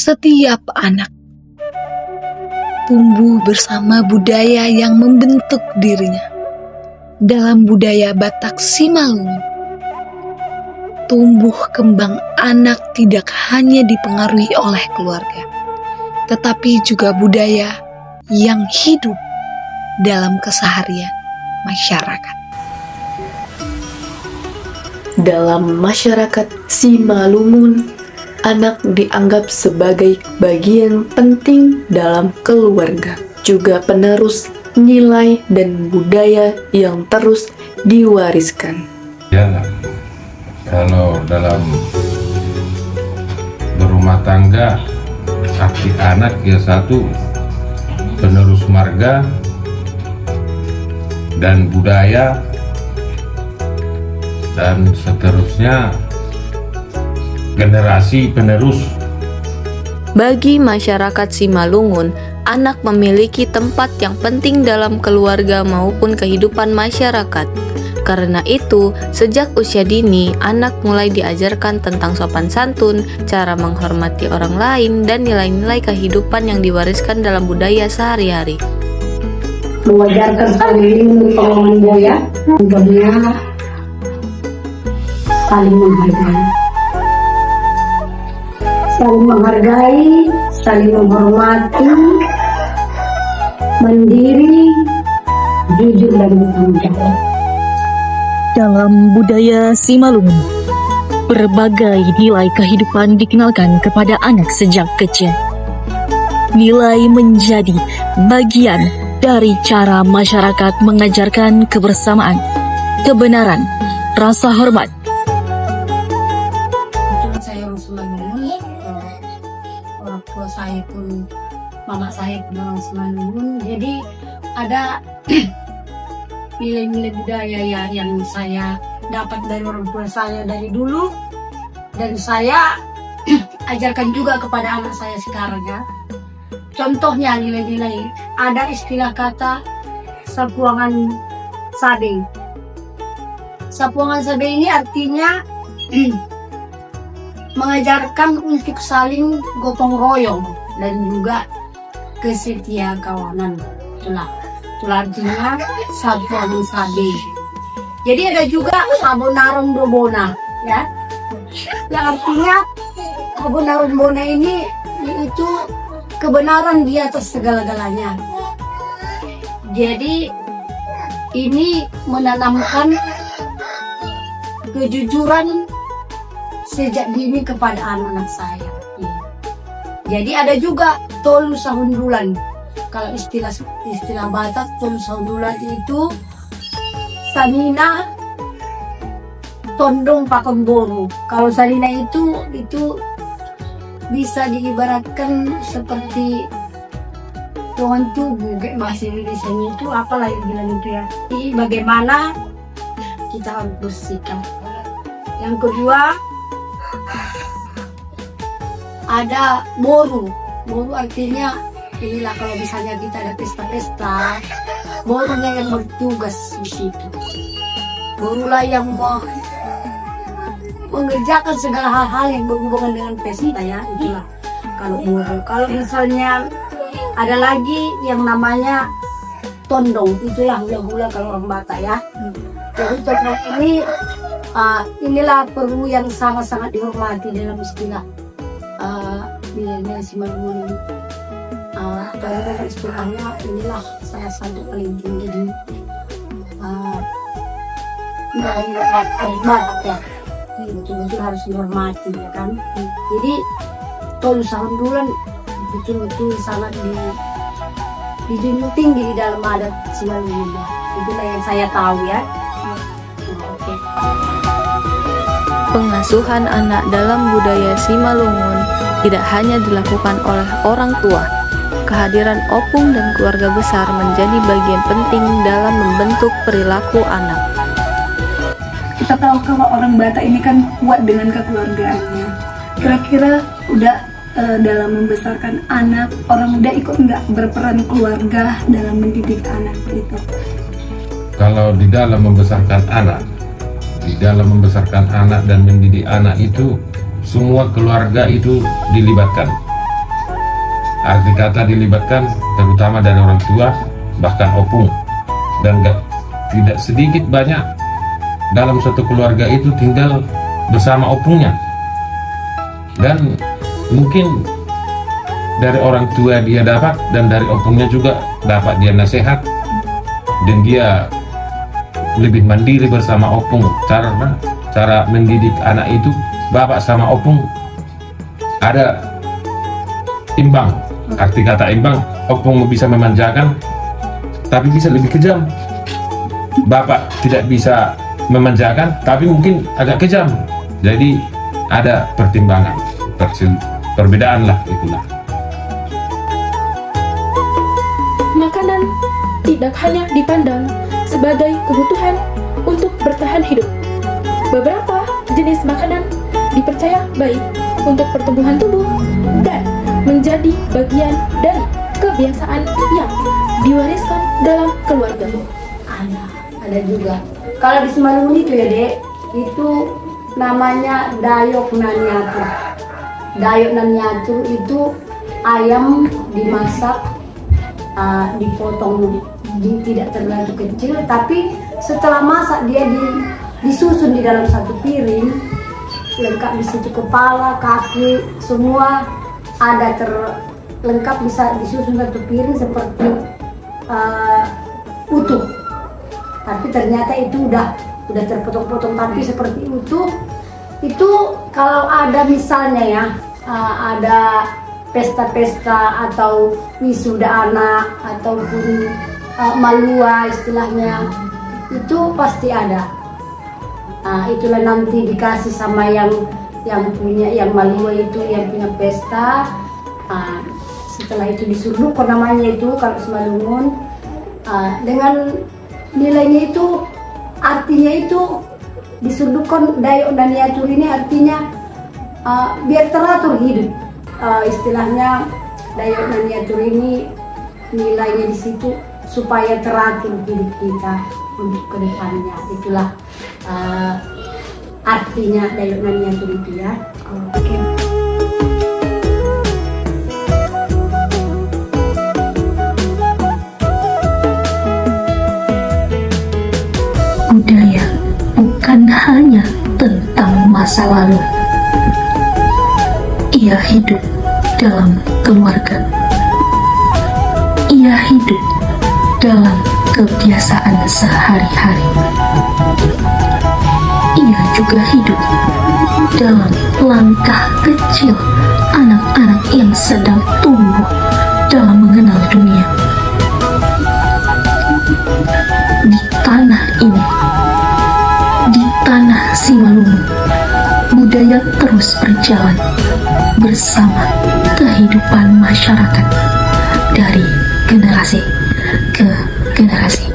Setiap anak tumbuh bersama budaya yang membentuk dirinya. Dalam budaya Batak Simalungun, tumbuh kembang anak tidak hanya dipengaruhi oleh keluarga, tetapi juga budaya yang hidup dalam keseharian masyarakat. Dalam masyarakat Simalungun, anak dianggap sebagai bagian penting dalam keluarga, juga penerus nilai dan budaya yang terus diwariskan. Ya, kalau dalam berumah tangga, arti anak ya satu, penerus marga dan budaya, dan seterusnya generasi penerus. Bagi masyarakat Simalungun, anak memiliki tempat yang penting dalam keluarga maupun kehidupan masyarakat. Karena itu, sejak usia dini, anak mulai diajarkan tentang sopan santun, cara menghormati orang lain, dan nilai-nilai kehidupan yang diwariskan dalam budaya sehari-hari. Mengajarkan saling budaya, tentunya saling menghargai, saling menghormati, mandiri, jujur dan bertanggung jawab. Dalam budaya Simalungun, berbagai nilai kehidupan dikenalkan kepada anak sejak kecil. Nilai menjadi bagian dari cara masyarakat mengajarkan kebersamaan, kebenaran, rasa hormat. Saya orang Simalungun, orang tua saya pun, mama saya pun orang Simalungun, jadi ada nilai-nilai budaya ya yang saya dapat dari orang tua saya dari dulu, dan saya ajarkan juga kepada anak saya sekarang ya. Contohnya nilai-nilai, ada istilah kata sapuangan sade. Sapuangan sade ini artinya mengajarkan untuk saling gotong royong dan juga kesetia kawanan. Itulah artinya sapuangan sade. Jadi ada juga abonarong dobona ya, yang artinya abonarong bona ini itu kebenaran di atas segala-galanya. Jadi ini menanamkan kejujuran sejak dini kepada anak-anak saya. Jadi ada juga tolu sahundulan. Kalau istilah Batak, tolu sahundulan itu sanina tondong pakemboro. Kalau sanina itu bisa diibaratkan seperti tuan tubuh, kayak bahasa Indonesia itu apalah yang bilang itu ya. Jadi bagaimana kita harus bersikap. Yang kedua ada boru. Boru artinya inilah kalau misalnya kita ada pesta-pesta, borunya yang bertugas di situ. Borulah yang mengerjakan segala hal-hal yang berhubungan dengan pesta ya, itulah kalau boru. Kalau misalnya ada lagi yang namanya tondong, itulah hula-hula kalau orang Batak ya. Jadi tondong ini inilah perlu yang sangat-sangat dihormati dalam istilah nilai Simalungun. Dalam istilahnya inilah salah satu paling tinggi di Batak ya. Betul-betul harus dihormati ya kan. Jadi tolu sahundulan betul-betul sangat dijunjung tinggi di dalam adat Simalungun. Itulah yang saya tahu ya. Oke. Pengasuhan anak dalam budaya Simalungun tidak hanya dilakukan oleh orang tua. Kehadiran opung dan keluarga besar menjadi bagian penting dalam membentuk perilaku anak. Kita tahu kalau orang Batak ini kan kuat dengan kekeluargaannya. Kira-kira udah dalam membesarkan anak, orang muda ikut nggak berperan keluarga dalam mendidik anak itu? Kalau di dalam membesarkan anak dan mendidik anak itu semua keluarga itu dilibatkan. arti kata dilibatkan terutama dari orang tua, bahkan opung. Dan tidak sedikit banyak dalam satu keluarga itu tinggal bersama opungnya. Dan mungkin dari orang tua dia dapat, dan dari opungnya juga dapat dia nasihat, dan dia lebih mandiri bersama opung. Cara mendidik anak itu, bapak sama opung ada imbang. Arti kata imbang, opung bisa memanjakan tapi bisa lebih kejam. Bapak tidak bisa memanjakan tapi mungkin agak kejam. Jadi ada pertimbangan, perbedaan lah itulah. Makanan tidak hanya dipandang sebagai kebutuhan untuk bertahan hidup. Beberapa jenis makanan dipercaya baik untuk pertumbuhan tubuh dan menjadi bagian dari kebiasaan yang diwariskan dalam keluarga. Ada juga. Kalau di Simalungun itu ya dek, itu namanya dayok nanyatur. Dayok nanyatur itu ayam dimasak, dipotong tidak terlalu kecil, tapi setelah masak dia disusun di dalam satu piring, lengkap di situ kepala, kaki, semua ada lengkap, bisa disusun satu piring seperti utuh. Tapi ternyata itu udah terpotong-potong tapi seperti utuh. Itu kalau ada misalnya ya, ada pesta-pesta atau wisuda anak ataupun malua istilahnya, itu pasti ada. Itulah nanti dikasih sama yang punya, yang malua itu, yang punya pesta. Setelah itu disunduk namanya itu kalau Simalungun, dengan nilainya itu, artinya itu disundukkan dayok dan niatur ini artinya biar teratur hidup. Istilahnya dayok dan niatur ini nilainya di situ supaya teratur hidup kita untuk kedepannya. Itulah artinya dayok dan niatur itu ya. Oke. Budaya bukan hanya tentang masa lalu. Ia hidup dalam keluarga. Ia hidup dalam kebiasaan sehari-hari. Ia juga hidup dalam langkah kecil anak-anak yang sedang tumbuh dalam mengenal dunia. Di tanah ini, di tanah Simalungun, budaya terus berjalan bersama kehidupan masyarakat dari generasi ke generasi.